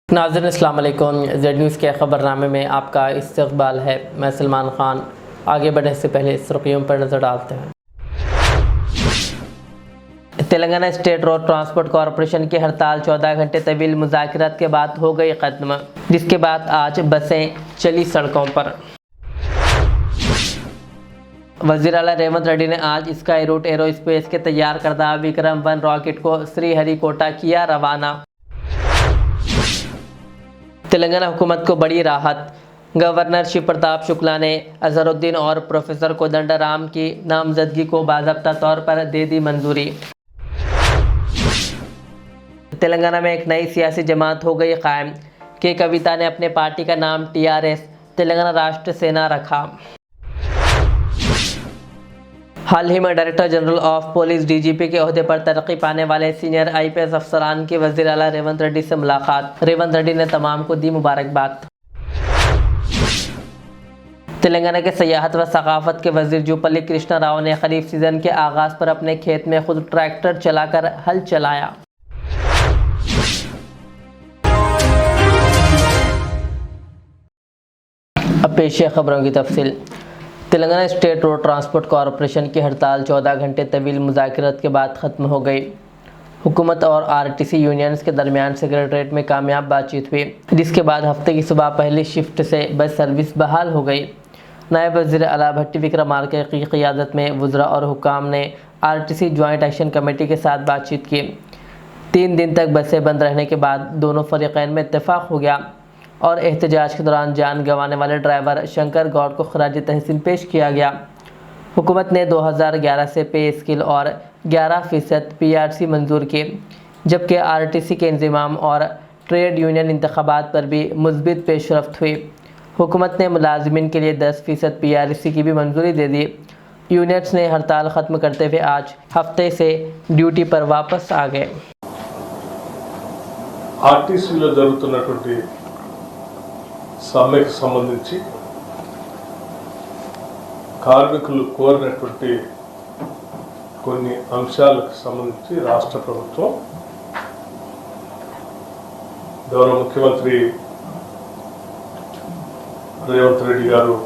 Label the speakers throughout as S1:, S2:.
S1: नाज़रीन अस्सलाम वालेकुम। जेड न्यूज़ के ख़बरनामे में आपका इस्तक़बाल है। मैं सलमान ख़ान। आगे बढ़ने से पहले सुर्खियों पर नज़र डालते हैं। Telangana state road transport corporation की हड़ताल 14 घंटे तवील मुज़ाकरात के बाद हो गई ख़त्म, जिसके बाद आज बसें चली सड़कों पर। वज़ीर आला रेवंत रेड्डी ने आज स्काई रूट एरोस्पेस के तैयार करदा विक्रम-1 रॉकेट को श्रीहरिकोटा किया रवाना। तेलंगाना हुकूमत को बड़ी राहत। गवर्नर शिव प्रताप शुक्ला ने अजहरुद्दीन और प्रोफेसर कोदंडराम की नामजदगी को बाज़ाब्ता तौर पर दे दी मंजूरी। तेलंगाना में एक नई सियासी जमात हो गई कायम। के कविता ने अपने पार्टी का नाम TRS तेलंगाना राष्ट्र सेना रखा। हाल ही में director general of police DGP के ओहदे पर तरक्की पाने वाले सीनियर IPS अफसरान की वज़ीर आला रेवंत रेड्डी से मुलाकात। रेवंत रेड्डी ने तमाम को दी मुबारकबाद। तेलंगाना के सियाहत व सकाफत के वज़ीर जुपल्ली कृष्णा राव ने खरीफ सीजन के आगाज़ पर अपने खेत में खुद ट्रैक्टर चलाकर हल चलाया। अब पेश है खबरों की तफसील। Telangana state road transport corporation की हड़ताल 14 घंटे तवील मुज़ाकरात के बाद ख़त्म हो गई। हुकूमत और RTC यूनियंस के दरमियान सेक्रेटरीट में कामयाब बातचीत हुई, जिसके बाद हफ्ते की सुबह पहली शिफ्ट से बस सर्विस बहाल हो गई। नायब वज़ीर आला भट्टी विक्रमार्का की क़ियादत में वज़रा और हुकाम ने RTC जॉइंट एक्शन कमेटी के साथ बातचीत की। 3 दिन तक बसें बंद रहने के बाद दोनों फ़रीक़ैन में इत्तेफाक हो गया और एहतजाज के दौरान जान गंवाने वाले ड्राइवर शंकर गौड़ को खराज तहसीन पेश किया गया। हुकूमत ने 2011 से पे स्केल और 11% PRC मंजूर किए, जबकि RTC के इंतज़ाम और ट्रेड यूनियन इंतखाबात पर भी मुस्बित पेशरफ्त हुई। हुकूमत ने मुलाजमिन के लिए 10% PRC की भी मंजूरी दे दी। यूनियंस ने हड़ताल ख़त्म करते हुए आज हफ्ते से ड्यूटी पर वापस आ गए।
S2: ఆర్టీసీలో జరుగుతున్నటువంటి సమ్మెకు సంబంధించి కార్మికులు కోరినటువంటి కొన్ని అంశాలకు సంబంధించి రాష్ట్ర ప్రభుత్వం గౌరవ ముఖ్యమంత్రి రేవంత్ రెడ్డి గారు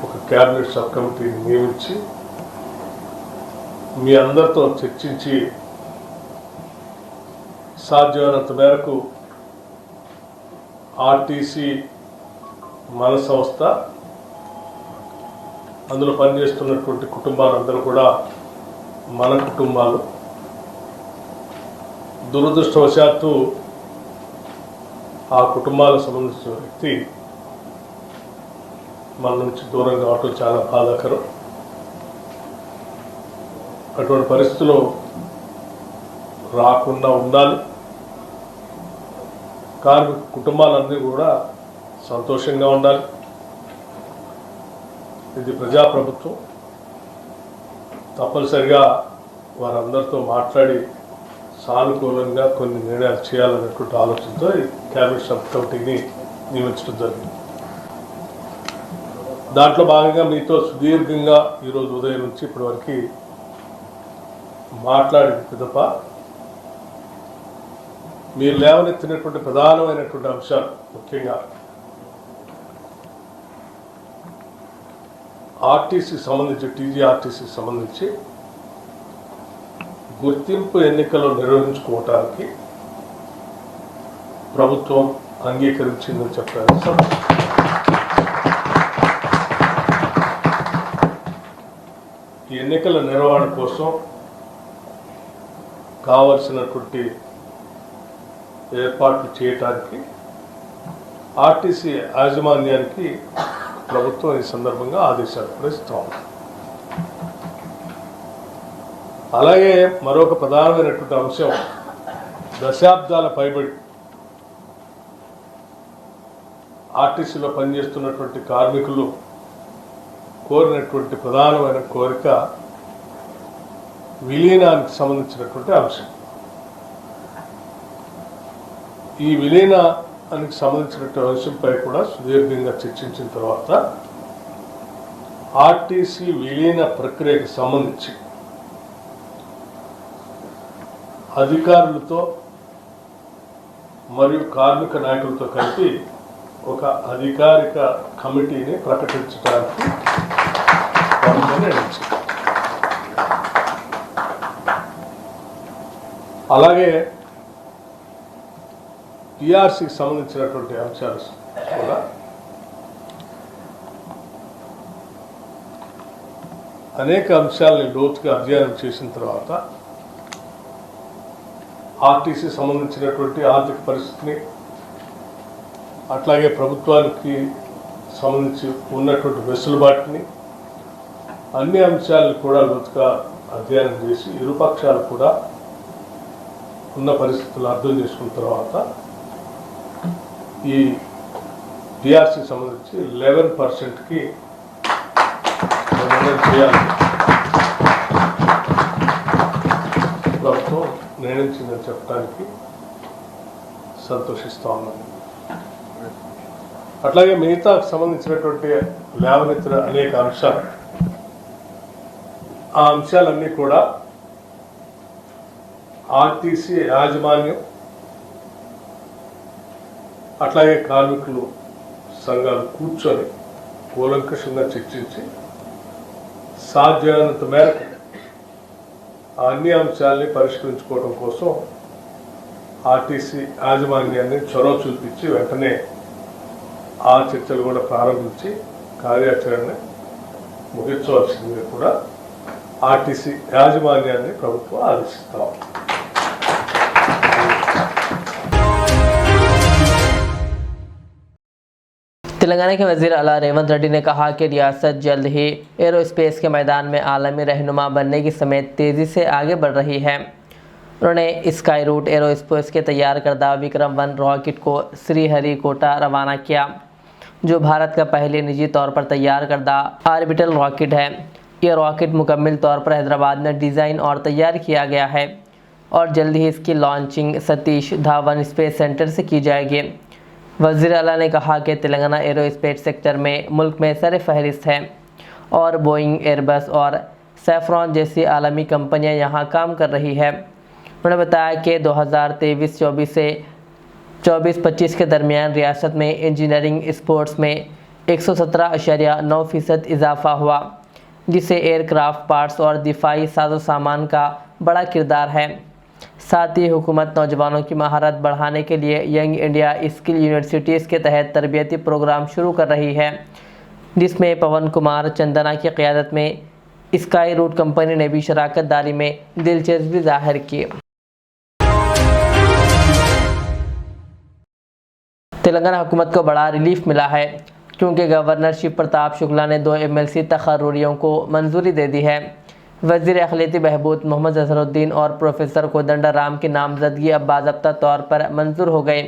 S2: ఒక క్యాబినెట్ సబ్ కమిటీని నియమించి మీ అందరితో చర్చించి సాధ్యమైనంత మేరకు RTC మన సంస్థ అందులో పనిచేస్తున్నటువంటి కుటుంబాలందరూ కూడా మన కుటుంబాలు. దురదృష్టవశాత్తు ఆ కుటుంబాలకు సంబంధించిన వ్యక్తి మన నుంచి దూరం కావటం చాలా బాధాకరం. అటువంటి పరిస్థితుల్లో రాకుండా ఉండాలి. కార్మిక కుటుంబాలన్నీ కూడా సంతోషంగా ఉండాలి. ఇది ప్రజాప్రభుత్వం. తప్పనిసరిగా వారందరితో మాట్లాడి సానుకూలంగా కొన్ని నిర్ణయాలు చేయాలనేటువంటి ఆలోచనతో ఈ క్యాబినెట్ సబ్ కమిటీని నియమించడం జరిగింది. దాంట్లో భాగంగా మీతో సుదీర్ఘంగా ఈరోజు ఉదయం నుంచి ఇప్పటివరకు మాట్లాడిన పిదప మీరు లేవనెత్తినటువంటి ప్రధానమైనటువంటి అంశాలు, ముఖ్యంగా RTC సంబంధించి TGRTC సంబంధించి గుర్తింపు ఎన్నికలు నిర్వహించుకోవటానికి ప్రభుత్వం అంగీకరించిందని చెప్పారు. ఈ ఎన్నికల నిర్వహణ కోసం కావలసినటువంటి ఏర్పాట్లు చేయటానికి RTC యాజమాన్యానికి ప్రభుత్వం ఈ సందర్భంగా ఆదేశాలు కూడా ఇస్తాం. అలాగే మరొక ప్రధానమైనటువంటి అంశం, దశాబ్దాల పైబడి RTCలో పనిచేస్తున్నటువంటి కార్మికులు కోరినటువంటి ప్రధానమైన కోరిక విలీనానికి సంబంధించినటువంటి అంశం. ఈ విలీనానికి సంబంధించినటువంటి అంశంపై కూడా సుదీర్ఘంగా చర్చించిన తర్వాత RTC విలీన ప్రక్రియకు సంబంధించి అధికారులతో మరియు కార్మిక నాయకులతో కలిపి ఒక అధికారిక కమిటీని ప్రకటించడానికి నిర్ణయించింది. అలాగే టీఆర్సీకి సంబంధించినటువంటి అంశాలు కూడా అనేక అంశాలని లోతుగా అధ్యయనం చేసిన తర్వాత ఆర్టీసీ సంబంధించినటువంటి ఆర్థిక పరిస్థితిని, అట్లాగే ప్రభుత్వానికి సంబంధించి ఉన్నటువంటి వెసులుబాటుని, అన్ని అంశాలను కూడా లోతుగా అధ్యయనం చేసి ఇరుపక్షాలు కూడా ఉన్న పరిస్థితులు అర్థం చేసుకున్న తర్వాత ఈ టీఆర్సీ సంబంధించి 11%కి నిర్ణయం చేయాలి ప్రభుత్వం నిర్ణయించిందని చెప్పడానికి సంతోషిస్తా ఉన్నాను. అట్లాగే మిగతా సంబంధించినటువంటి లేవనెత్తిన అనేక అంశాలు, ఆ అంశాలన్నీ కూడా ఆర్టీసీ యాజమాన్యం అట్లాగే కార్మికులు సంఘాలు కూర్చొని కూలంకషంగా చర్చించి సాధ్యమైనంత మేరకు అన్ని అంశాలని పరిష్కరించుకోవడం కోసం ఆర్టీసీ యాజమాన్యాన్ని చొరవ చూపించి వెంటనే ఆ చర్చలు కూడా ప్రారంభించి కార్యాచరణ ముగించవలసిందిగా కూడా ఆర్టీసీ యాజమాన్యాన్ని ప్రభుత్వం ఆదేశిస్తాం.
S1: तेलंगाना के वज़ीर आला रेवंत रेड्डी ने कहा कि रियासत जल्द ही एरोस्पेस के मैदान में आलमी रहनुमा बनने की समेत तेज़ी से आगे बढ़ रही है। उन्होंने स्काई रूट एरोस्पेस के तैयार करदा विक्रम-1 रॉकेट को श्रीहरिकोटा रवाना किया, जो भारत का पहले निजी तौर पर तैयार करदा ऑर्बिटल रॉकेट है। यह रॉकेट मुकम्मल तौर पर हैदराबाद में डिज़ाइन और तैयार किया गया है और जल्द ही इसकी लॉन्चिंग सतीश धावन स्पेस सेंटर से की जाएगी। वज़ीर आला ने कहा कि तेलंगाना एरोस्पेस सेक्टर में मुल्क में सर फहरिस्त है और बोइंग, एयरबस और सैफ्रॉन जैसी आलमी कंपनियां यहां काम कर रही है। उन्होंने बताया कि 2023-24 से 24-25 के दरमियान रियासत में इंजीनियरिंग स्पोर्ट्स में 117.9% इजाफा हुआ, जिससे एयरक्राफ्ट पार्ट्स और दिफाई साजो सामान का बड़ा किरदार है। साथ ही हुकूमत नौजवानों की महारत बढ़ाने के लिए यंग इंडिया स्किल यूनिवर्सिटीज़ के तहत तरबियती प्रोग्राम शुरू कर रही है, जिसमें पवन कुमार चंदना की क़यादत में स्काई रूट कंपनी ने भी शराकत दारी में दिलचस्पी जाहिर की। तेलंगाना हुकूमत को बड़ा रिलीफ मिला है क्योंकि गवर्नर शिव प्रताप शुक्ला ने 2 MLC तकर्रुरियों को मंजूरी दे दी है। वज़ीर अखिलती बहबूद मोहम्मद अजहरुद्दीन और प्रोफेसर कोदंडाराम की नामजदगी अब बाज़ाब्ता तौर पर मंजूर हो गई,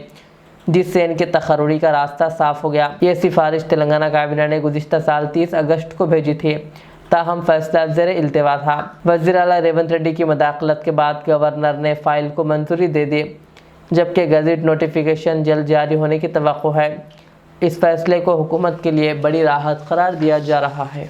S1: जिससे इनके तकर्रुरी का रास्ता साफ हो गया। ये सिफारिश तेलंगाना काबीना ने गुज़िश्ता साल 30 अगस्त को भेजी थी, ताहम फैसला ज़ेर इल्तिवा था। वज़ीर आला रेवंत रेड्डी की मुदाखलत के बाद गवर्नर ने फ़ाइल को मंजूरी दे दी, जबकि गज़ेट नोटिफिकेशन जल्द जारी होने की तवक्को है। इस फैसले को हुकूमत के लिए बड़ी राहत करार दिया जा रहा है।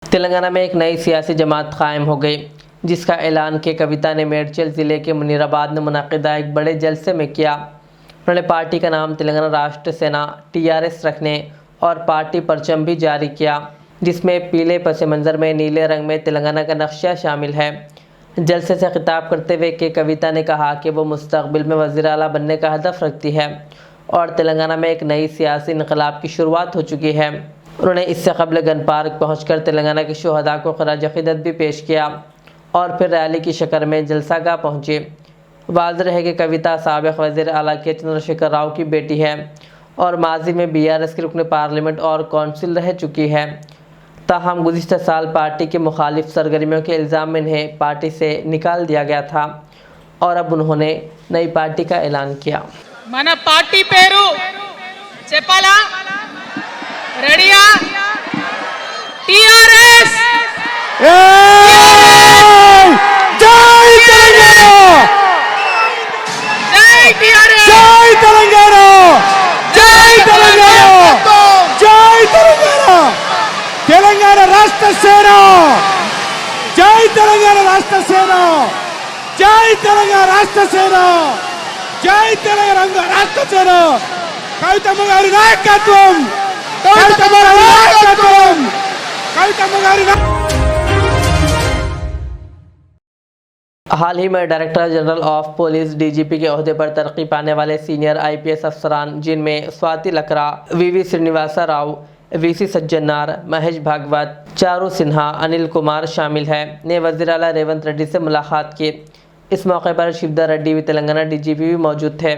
S1: तेलंगाना में एक नई सियासी जमात कायम हो गई, जिसका ऐलान के कविता ने मेडचल ज़िले के मुनीराबाद में मुनक़िदा एक बड़े जलसे में किया। उन्होंने पार्टी का नाम तेलंगाना राष्ट्र सेना TRS रखने और पार्टी परचम भी जारी किया, जिसमें पीले पस मंज़र में नीले रंग में तेलंगाना का नक्शा शामिल है। जलसे से खिताब करते हुए के कविता ने कहा कि वो मुस्तक़बिल में वज़ीर आला बनने का हदफ रखती है और तेलंगाना में एक नई सियासी इनकलाब की शुरुआत हो चुकी है। उन्होंने इससे कबल गन पार्क पहुंचकर तेलंगाना के शुहदा को खराज अक़ीदत भी पेश किया और फिर रैली की शक्ल में जलसागाह पहुंचे। वाज़ेह है कि कविता साबिक़ वज़ीर आला के चंद्रशेखर राव की बेटी है और माजी में BRS की रुकन पार्लियामेंट और कौंसिल रह चुकी है। ताहम गुज़िश्ता साल पार्टी के मुखालिफ सरगर्मियों के इल्ज़ाम में इन्हें पार्टी से निकाल दिया गया था और अब उन्होंने नई पार्टी का ऐलान किया।
S3: మన పార్టీ పేరు చెప్పాలా? రెడీయా? TRS
S4: జై తెలంగాణ!
S3: జై TRS
S4: జై తెలంగాణ! జై తెలంగాణ! జై తెలంగాణ! తెలంగాణ రాష్ట్ర సేన! జై తెలంగాణ రాష్ట్ర సేన! జై తెలంగాణ రాష్ట్ర సేన, జై తెలంగాణ రాష్ట్ర సేన, కవితమ్మ గారి నాయకత్వం, కవితమ్మ గారి నాయకత్వం, కవితమ్మ గారి
S1: हाल ही में director general of police DGP के ओहदे पर तरक्की पाने वाले सीनियर आईपीएस अफसरान, जिनमें स्वाति लकरा, वीवी श्रीनिवासा राव, वीसी सज्जनार, महेश भागवत, चारू सिन्हा, अनिल कुमार शामिल हैं, ने वज़ीर आला रेवंत रेड्डी से मुलाकात की। इस मौके पर शिवदा रेड्डी भी तेलंगाना डीजीपी भी मौजूद थे।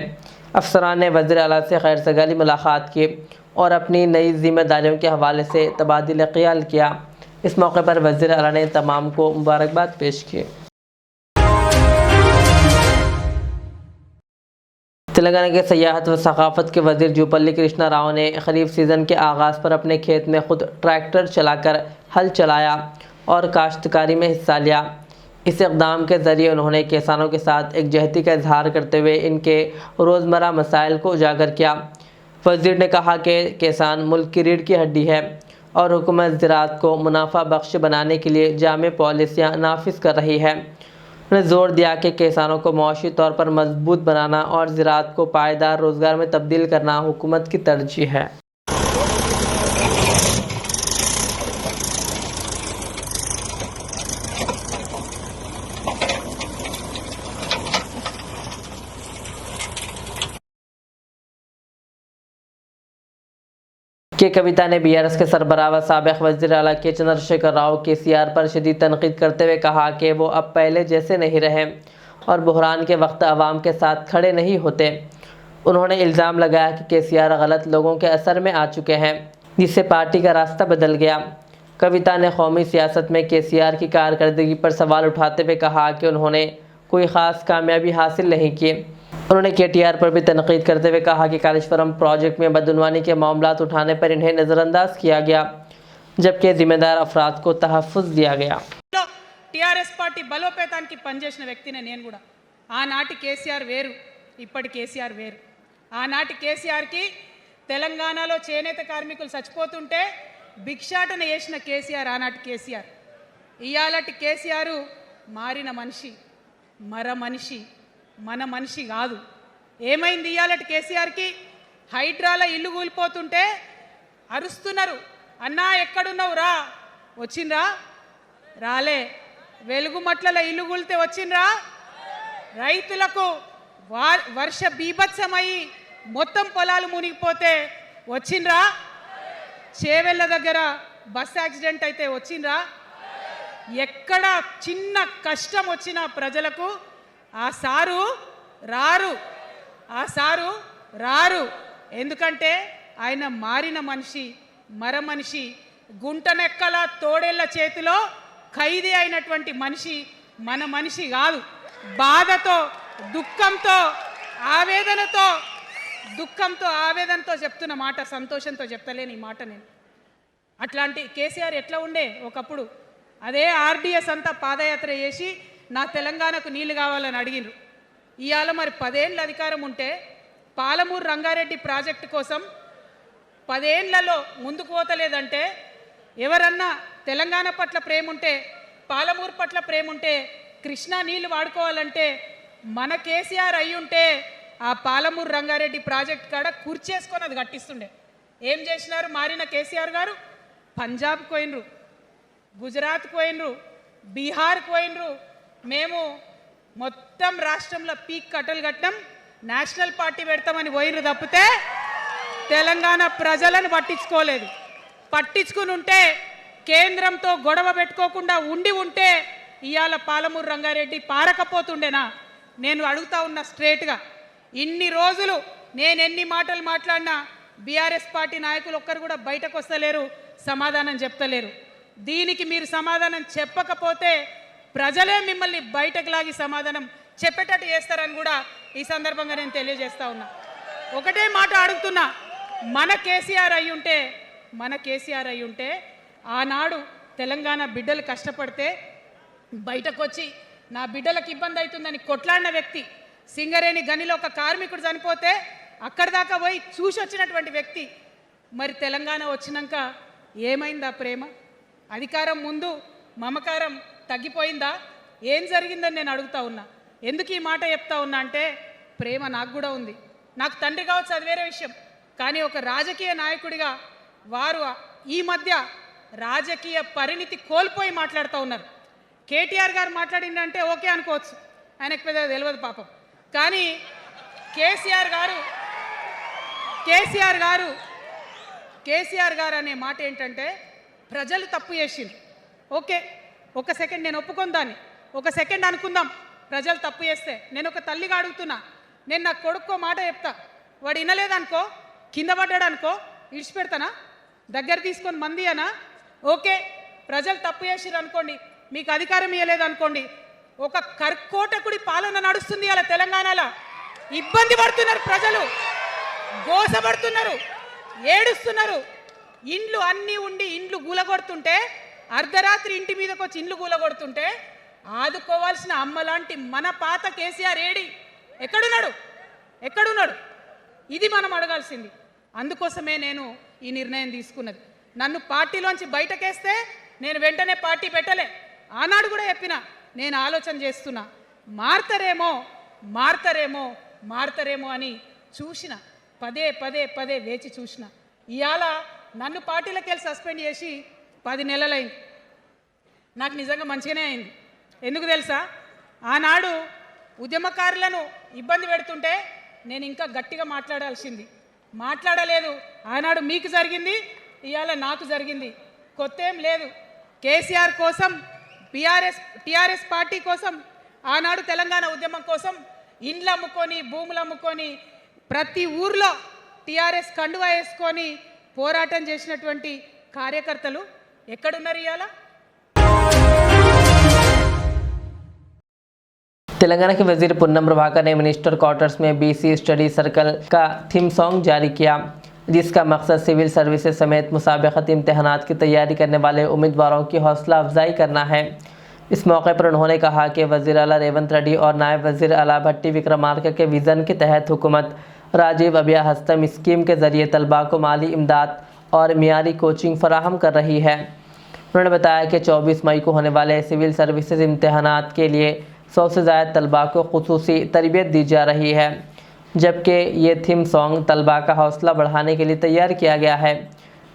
S1: अफसरान ने वज़ीर आला से खैर सगाली मुलाकात की और अपनी नई जिम्मेदारियों के हवाले से तबादिल ख्याल किया। इस मौके पर वज़ीर आला ने तमाम को मुबारकबाद पेश की। तेलंगाना के सियाहत व सकाफत के वज़ीर जूपल्ली कृष्णा राव ने खरीफ सीज़न के आगाज़ पर अपने खेत में खुद ट्रैक्टर चलाकर हल चलाया और काश्तकारी में हिस्सा लिया। इस इक़दाम के ज़रिए उन्होंने किसानों के साथ एकजहती का इजहार करते हुए इनके रोज़मर्रा मसाइल को उजागर किया। वज़ीर ने कहा कि किसान मुल्क की रीढ़ की हड्डी है और हुकूमत ज़राअत को मुनाफा बख्श बनाने के लिए जामे पॉलिसियाँ नाफिज कर रही है। उन्होंने जोर दिया कि किसानों को मुआशी तौर पर मजबूत बनाना और ज़राअत को पायदार रोज़गार में तब्दील करना हुकूमत की तरजीह है। के कविता ने बीआरएस के सरबराह व साबिक़ वज़ीर आला के चंद्रशेखर राव केसीआर पर शदीद तनकीद करते हुए कहा कि वो अब पहले जैसे नहीं रहे और बहरान के वक्त आवाम के साथ खड़े नहीं होते। उन्होंने इल्ज़ाम लगाया कि केसीआर गलत लोगों के असर में आ चुके हैं, जिससे पार्टी का रास्ता बदल गया। कविता ने कौमी सियासत में केसीआर की कारकर्दगी पर सवाल उठाते हुए कहा कि उन्होंने कोई ख़ास कामयाबी हासिल नहीं की। उन्होंने केटीआर पर भी तनकीद करते हुए कहा कि कालेश्वरम प्रोजेक्ट में बदउनवानी के मामलात उठाने पर इन्हें नज़रअंदाज किया गया, जबकि जिम्मेदार अफराद को तहफ़्फ़ुज़ दिया गया।
S3: టీఆర్ఎస్ పార్టీ బలోపేతానికి పనిచేసిన వ్యక్తినే నేను కూడా. ఆనాటి కేసీఆర్ వేరు, ఇప్పటి కేసీఆర్ వేరు. ఆనాటి కేసీఆర్కి తెలంగాణలో చేనేత కార్మికులు చచ్చిపోతుంటే భిక్షాటన చేసిన కేసీఆర్ ఆనాటి కేసీఆర్. ఇయాలటి కేసీఆర్ మారిన మనిషి, మర మనిషి, మన మనిషి కాదు. ఏమైంది ఇయాలటి కేసీఆర్కి? హైడ్రాల ఇల్లు కూలిపోతుంటే అరుస్తున్నారు, అన్నా ఎక్కడున్నావు రా, వచ్చిండ్రా? రాలే. వెలుగుమట్ల ఇల్లు కూలితే వచ్చిండ్రా? రైతులకు వర్ష బీభత్సమై మొత్తం పొలాలు మునిగిపోతే వచ్చిండ్రా? చేవెళ్ళ దగ్గర బస్ యాక్సిడెంట్ అయితే వచ్చిండ్రా? ఎక్కడ చిన్న కష్టం వచ్చినా ప్రజలకు ఆ సారు రారు, ఆ సారు రారు. ఎందుకంటే ఆయన మారిన మనిషి, మర మనిషి, గుంటనెక్కల తోడేళ్ల చేతిలో ఖైదీ అయినటువంటి మనిషి, మన మనిషి కాదు. బాధతో, దుఃఖంతో, ఆవేదనతో చెప్తున్న మాట, సంతోషంతో చెప్తలేని ఈ మాట నేను. అట్లాంటి కేసీఆర్ ఎట్లా ఉండే ఒకప్పుడు? అదే ఆర్డీఎస్ అంతా పాదయాత్ర చేసి నా తెలంగాణకు నీళ్లు కావాలని అడిగినారు. ఇవాళ మరి 10 ఏళ్ళ అధికారం ఉంటే పాలమూరు రంగారెడ్డి ప్రాజెక్టు కోసం 10 ఏళ్లలో ముందుకు పోతలేదంటే, ఎవరన్నా తెలంగాణ పట్ల ప్రేమ ఉంటే, పాలమూరు పట్ల ప్రేమ ఉంటే, కృష్ణా నీళ్లు వాడుకోవాలంటే మన కేసీఆర్ అయ్యుంటే ఆ పాలమూరు రంగారెడ్డి ప్రాజెక్ట్ కాడ కుర్చేసుకొని అది కట్టిస్తుండే. ఏం చేసినారు మారిన కేసీఆర్ గారు? పంజాబ్కి పోయినరు, గుజరాత్కి పోయినరు, బీహార్కి పోయినరు. మేము మొత్తం రాష్ట్రంలో పీక్ కట్టలు కట్టాం, నేషనల్ పార్టీ పెడతామని పోయినరు తప్పితే తెలంగాణ ప్రజలను పట్టించుకోలేదు. పట్టించుకుని ఉంటే, కేంద్రంతో గొడవ పెట్టుకోకుండా ఉంటే ఇవాళ పాలమూరు రంగారెడ్డి పారకపోతుండేనా? నేను అడుగుతా ఉన్నా స్ట్రేట్గా. ఇన్ని రోజులు నేను ఎన్ని మాటలు మాట్లాడినా బీఆర్ఎస్ పార్టీ నాయకులు ఒక్కరు కూడా బయటకు వస్తలేరు, సమాధానం చెప్తలేరు. దీనికి మీరు సమాధానం చెప్పకపోతే ప్రజలే మిమ్మల్ని బయటకు లాగి సమాధానం చెప్పేటట్టు చేస్తారని కూడా ఈ సందర్భంగా నేను తెలియజేస్తా ఉన్నా. ఒకటే మాట అడుగుతున్నా, మన కేసీఆర్ అయి ఉంటే ఆనాడు తెలంగాణ బిడ్డలు కష్టపడితే బయటకు వచ్చి నా బిడ్డలకు ఇబ్బంది అవుతుందని కొట్లాడిన వ్యక్తి, సింగరేణి గనిలో ఒక కార్మికుడు చనిపోతే అక్కడి దాకా పోయి చూసి వచ్చినటువంటి వ్యక్తి, మరి తెలంగాణ వచ్చినాక ఏమైందా ప్రేమ? అధికారం ముందు మమకారం తగ్గిపోయిందా? ఏం జరిగిందని నేను అడుగుతా ఉన్నా. ఎందుకు ఈ మాట చెప్తా ఉన్నా అంటే ప్రేమ నాకు కూడా ఉంది. నాకు తండ్రి కావచ్చు, అది వేరే విషయం. కానీ ఒక రాజకీయ నాయకుడిగా వారు ఈ మధ్య రాజకీయ పరిణితి కోల్పోయి మాట్లాడుతూ ఉన్నారు. కేటీఆర్ గారు మాట్లాడిందంటే ఓకే అనుకోవచ్చు, ఆయనకు పెద్దగా తెలియదు పాపం. కానీ కేసీఆర్ గారు అనే మాట ఏంటంటే ప్రజలు తప్పు చేసింది. ఓకే, ఒక సెకండ్ నేను ఒప్పుకొని దాన్ని, ఒక సెకండ్ అనుకుందాం. ప్రజలు తప్పు చేస్తే నేను ఒక తల్లిగా అడుగుతున్నా, నేను నా కొడుకో మాట చెప్తా, వాడు వినలేదనుకో, కింద పడ్డాడు అనుకో, ఇడిచిపెడతానా? దగ్గర తీసుకొని మంది అనా? ఓకే, ప్రజలు తప్పు చేసిర్రు అనుకోండి, మీకు అధికారం ఇవ్వలేదు అనుకోండి, ఒక కర్కోటకుడి పాలన నడుస్తుంది అలా తెలంగాణలో. ఇబ్బంది పడుతున్నారు ప్రజలు, గోసపడుతున్నారు, ఏడుస్తున్నారు. ఇండ్లు అన్నీ ఉండి ఇండ్లు గూలగొడుతుంటే, అర్ధరాత్రి ఇంటి మీదకి వచ్చి ఇండ్లు గూలగొడుతుంటే ఆదుకోవాల్సిన అమ్మలాంటి మన పాత కేసీఆర్ ఏడి? ఎక్కడున్నాడు? ఇది మనం అడగాల్సింది. అందుకోసమే నేను ఈ నిర్ణయం తీసుకున్నది. నన్ను పార్టీలోంచి బయటకేస్తే నేను వెంటనే పార్టీ పెట్టలే. ఆనాడు కూడా చెప్పిన, నేను ఆలోచన చేస్తున్నా, మారతారేమో అని చూసిన, పదే వేచి చూసిన. ఇవాళ నన్ను పార్టీలోకి వెళ్ళి సస్పెండ్ చేసి 10 నెలలైంది. నాకు నిజంగా మంచిగానే అయింది. ఎందుకు తెలుసా? ఆనాడు ఉద్యమకారులను ఇబ్బంది పెడుతుంటే నేను ఇంకా గట్టిగా మాట్లాడలేదు. ఆనాడు మీకు జరిగింది, ఇవాళ నాకు జరిగింది. కొత్త ఏం లేదు. కేసీఆర్ కోసం, టీఆర్ఎస్ పార్టీ కోసం, ఆనాడు తెలంగాణ ఉద్యమం కోసం ఇండ్లు అమ్ముకొని, భూములు అమ్ముకొని, ప్రతి ఊర్లో టీఆర్ఎస్ కండువా వేసుకొని పోరాటం చేసినటువంటి కార్యకర్తలు ఎక్కడున్నారు ఇవాళ?
S1: तेलंगाना के वजीर पूनम प्रभाकर ने मिनिस्टर क्वार्टर्स में BC स्टडी सर्कल का थीम सॉन्ग जारी किया, जिसका मकसद सिविल सर्विसेज समेत मुसाबकती इम्तहानात की तैयारी करने वाले उम्मीदवारों की हौसला अफजाई करना है। इस मौके पर उन्होंने कहा कि वज़ीर आला रेवंत रेड्डी और नायब वज़ीर आला भट्टी विक्रमार्का के विज़न के तहत हुकूमत राजीव अभय हस्तम स्कीम के ज़रिए तलबा को माली इमदाद और मियारी कोचिंग फराहम कर रही है। उन्होंने बताया कि 24 मई को होने वाले सिविल सर्विसेज इम्तहानात के लिए 100 से ज़्यादा तलबा को खुसूसी तरबियत दी जा रही है, जबकि ये थीम सॉन्ग तलबा का हौसला बढ़ाने के लिए तैयार किया गया है।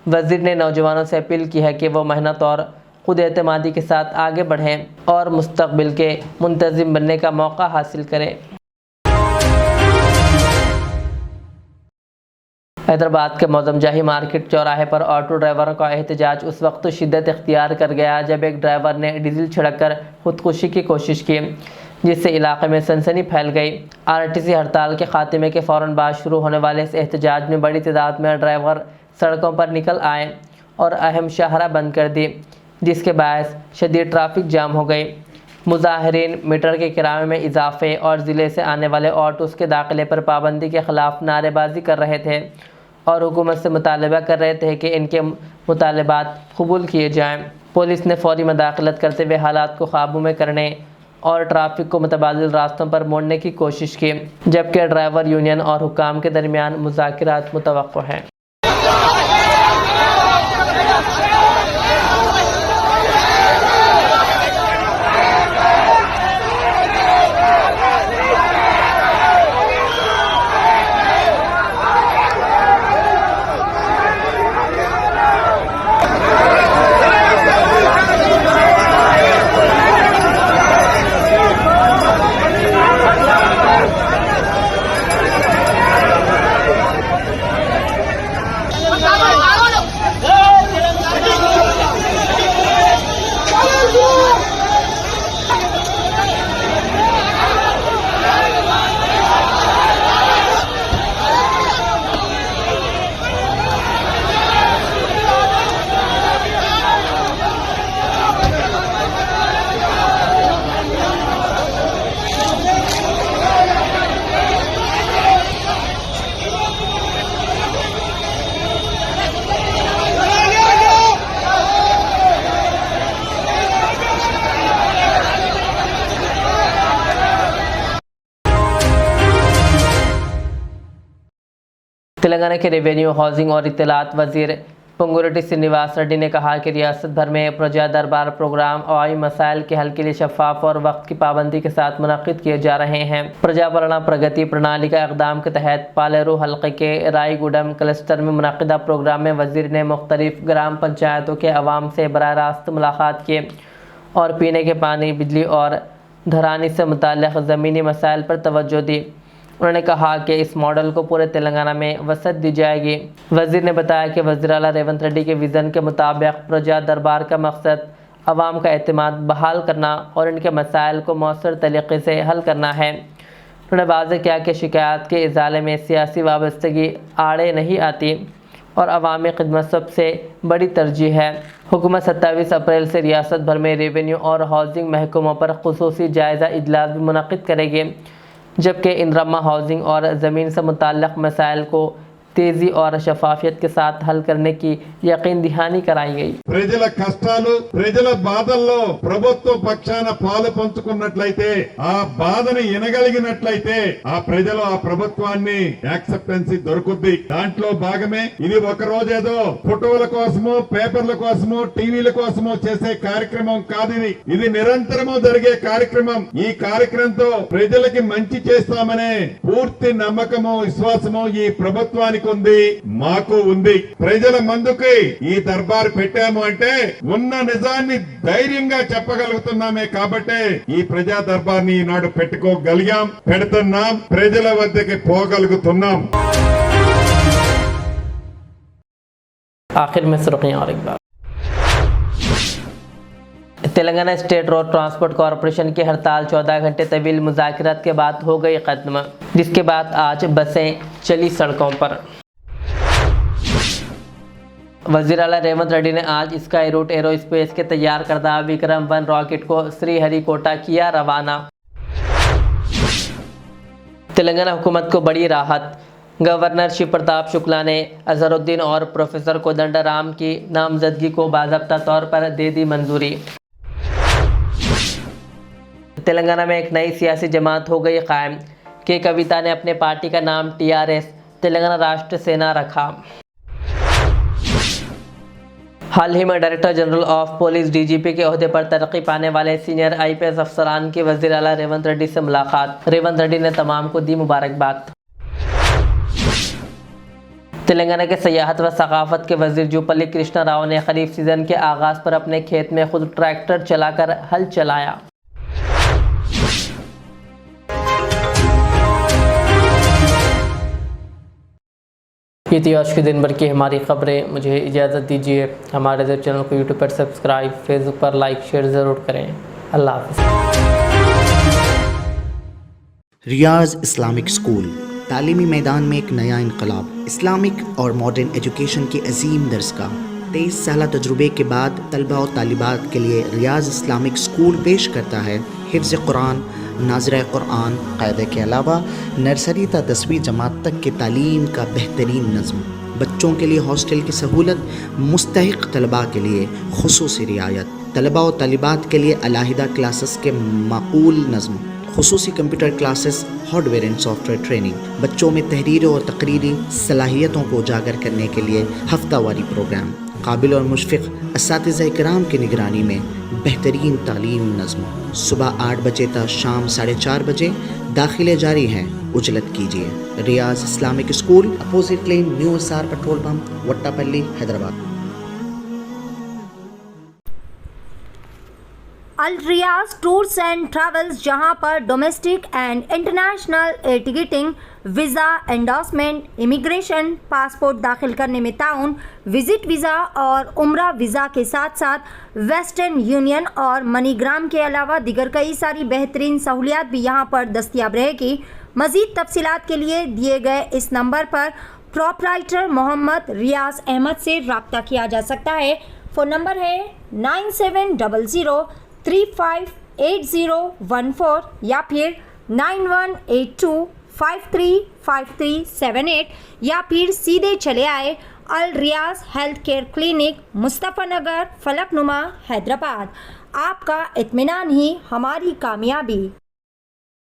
S1: वज़ीर ने नौजवानों से अपील की है कि वो मेहनत और खुद एतमादी के साथ आगे बढ़ें और मुस्तक़बिल के मुंतज़िम बनने का मौका हासिल करें। हैदराबाद के मौजमजाही मार्केट चौराहे पर ऑटो ड्राइवरों का एहतजाज उस वक्त शिद्दत इख्तियार कर गया जब एक ड्राइवर ने डीजल छिड़ककर खुदकुशी की कोशिश की, जिससे इलाके में सनसनी फैल गई। RTC हड़ताल के खात्मे के फ़ौरन बाद शुरू होने वाले इस एहतजाज में बड़ी तादाद में ड्राइवर सड़कों पर निकल आए और अहम शाहरा बंद कर दी, जिसके बायस शदीद ट्रैफिक जाम हो गई। मुजाहिरीन मीटर के किराए में इजाफे और ज़िले से आने वाले ऑटोज़ के दाखिले पर पाबंदी के ख़िलाफ़ नारेबाजी कर रहे थे और हुकूमत से मुतालबा कर रहे थे कि इनके मुतालबात कबूल किए जाएं। पुलिस ने फौरी मदाखलत करते हुए हालात को काबू में करने और ट्रैफिक को मुतबादिल रास्तों पर मोड़ने की कोशिश की, जबकि ड्राइवर यूनियन और हुकाम के दरमियान मुज़ाकिरात मुतवक्को हैं। तेलंगाना के रेवेन्यू, हाउसिंग और इत्तलात वज़ीर पंगुरेड्डी श्रीनिवास रेड्डी ने कहा कि रियासत भर में प्रजा दरबार प्रोग्राम अवामी मसाइल के हल के लिए शफाफ और वक्त की पाबंदी के साथ मुनक्किद किए जा रहे हैं। प्रजापालना प्रगति प्रणाली का इक़दाम के तहत पालेरू हल्के के रायगुडम क्लस्टर में मुनक्किदा प्रोग्राम में वज़ीर ने मुख्तलिफ ग्राम पंचायतों के अवाम से बराह रास्त मुलाकात किए और पीने के पानी, बिजली और धरानी से मुताल्लिक़ ज़मीनी मसाइल पर तवज्जो दी। उन्होंने कहा कि इस मॉडल को पूरे तेलंगाना में वसअत दी जाएगी। वज़ीर ने बताया कि वज़ीर आला रेवंत रेड्डी के विज़न के मुताबिक प्रजा दरबार का मकसद अवाम का एतमाद बहाल करना और इनके मसाइल को मौसर तरीक़े से हल करना है। उन्होंने वाज़ेह किया कि शिकायत के इज़ाले में सियासी वाबस्तगी आड़े नहीं आती और अवामी खिदमत सबसे बड़ी तरजीह है। हुकूमत 27 अप्रैल से रियासत भर में रेवेन्यू और हाउसिंग महकमों पर खुसूसी जायज़ा इजलास भी मुनक़्क़िद करेगी, जबकि इंदरमा हाउसिंग और ज़मीन से मुताल्लिक़ मसाइल को तेज़ी और शफाफियत के साथ हल करने की यकीन दहानी कराई गई।
S5: ప్రజల కష్టాలు ప్రజల బాధల్లో ప్రభుత్వ పక్షాన పాలు పంచుకున్నట్లయితే ఆ బాధను వినగలిగినట్లయితే ఆ ప్రజలు ఆ ప్రభుత్వాన్ని యాక్సెప్టెన్సీ దొరుకుద్ది। దాంట్లో భాగమే ఇది ఒక రోజేదో ఫోటోల కోసమో పేపర్ల కోసమో టీవీల కోసమో చేసే కార్యక్రమం కాదు। ఇది నిరంతరము జరిగే కార్యక్రమం। ఈ కార్యక్రమంతో ప్రజలకి మంచి చేస్తామనే పూర్తి నమ్మకము విశ్వాసము ఈ ప్రభుత్వానికి ఉంది, మాకు ఉంది। ప్రజల ముందుకి ఈ దర్బార్ పెట్టాము అంటే ఉన్న నిజాన్ని ధైర్యంగా చెప్పగలుగుతున్నామే కాబట్టి ఈ ప్రజా దర్బార్ని ఈనాడు పెట్టుకోగలిగాం, పెడుతున్నాం, ప్రజల వద్దకి పోగలుగుతున్నాం।
S1: आखिर में सुर्खियां और एक बार। Telangana state road transport corporation की हड़ताल 14 घंटे तवील मुज़ाकरात के बाद हो गई ख़त्म, जिसके बाद आज बसें चली सड़कों पर। वज़ीर आला रेवंत रेड्डी ने आज स्काई रूट एरोस्पेस के तैयार करदा विक्रम-1 रॉकेट को श्रीहरिकोटा किया रवाना। तेलंगाना हुकूमत को बड़ी राहत। गवर्नर शिव प्रताप शुक्ला ने अजहरुद्दीन और प्रोफेसर कोदंडराम की नामजदगी को बाज़ाब्ता तौर पर दे दी मंजूरी। तेलंगाना में एक नई सियासी जमात हो गई कायम। के कविता ने अपने पार्टी का नाम TRS तेलंगाना राष्ट्र सेना रखा। हाल ही में director general of police DGP के ओहदे पर तरक्की पाने वाले सीनियर IPS अफसरान की वज़ीर आला रेवंत रेड्डी से मुलाकात। रेवंत रेड्डी ने तमाम को दी मुबारकबाद। तेलंगाना के सियाहत व सकाफत के वज़ीर जुपल्ली कृष्णा राव ने खरीफ सीज़न के आगाज़ पर अपने खेत में खुद ट्रैक्टर चलाकर हल चलाया। ये थी आज के दिन भर की हमारी खबरें। मुझे इजाज़त दीजिए। हमारे चैनल को यूट्यूब पर सब्सक्राइब, फेसबुक पर लाइक शेयर ज़रूर करें। अल्लाह हाफ़िज़।
S6: रियाज इस्लामिक स्कूल तालीमी मैदान में एक नया इनकलाब। इस्लामिक और मॉडर्न एजुकेशन की अजीम दरसगाह। 23 साल तजुर्बे के बाद तलबा और तालिबात के लिए रियाज इस्लामिक स्कूल पेश करता है हिफ्ज़ कुरान, नाज़िरा कुरान, क़ायदे के अलावा नर्सरी ता 10वीं जमात तक की तालीम का बेहतरीन नज़्म। बच्चों के लिए हॉस्टल की सहूलत, मुस्तहिक़ तलबा के लिए खुसूसी रियायत, तलबा और तालिबात के लिए अलहदा क्लासेस के माकूल नज़्म, खुसूसी computer classes, hardware and software training. बच्चों में तहरीरी और तकरीरी सलाहियतों को उजागर करने के लिए हफ्तावारी प्रोग्राम। काबिल और मुशफ़िक़ असातिज़ा इकराम की निगरानी में बेहतरीन तालीम नज़्म। सुबह 8 बजे तक शाम 4:30 बजे दाखिले जारी हैं। उजलत कीजिए। Riyaz Islamic school, opposite lane, new SR petrol pump, Wattepally, Hyderabad.
S7: Al Riyaz tours and travels, जहां पर domestic and international air ticketing, visa, endorsement, immigration, passport दाखिल करने में ताउन, विजिट वीज़ा और उम्रा वीज़ा के साथ साथ वेस्टर्न यूनियन और मनीग्राम के अलावा दीगर कई सारी बेहतरीन सहूलियात भी यहां पर दस्तयाब रहेगी। मज़ीद तफसीलात के लिए दिए गए इस नंबर पर प्रोपराइटर मोहम्मद रियाज अहमद से रब्ता किया जा सकता है। फ़ोन नंबर है 9700358014 या फिर 9182535378 या फिर सीधे चले आए अल रियाज हेल्थ केयर क्लिनिक, मुस्तफ़ा नगर, फलकनुमा, हैदराबाद। आपका इत्मीनान ही हमारी कामयाबी।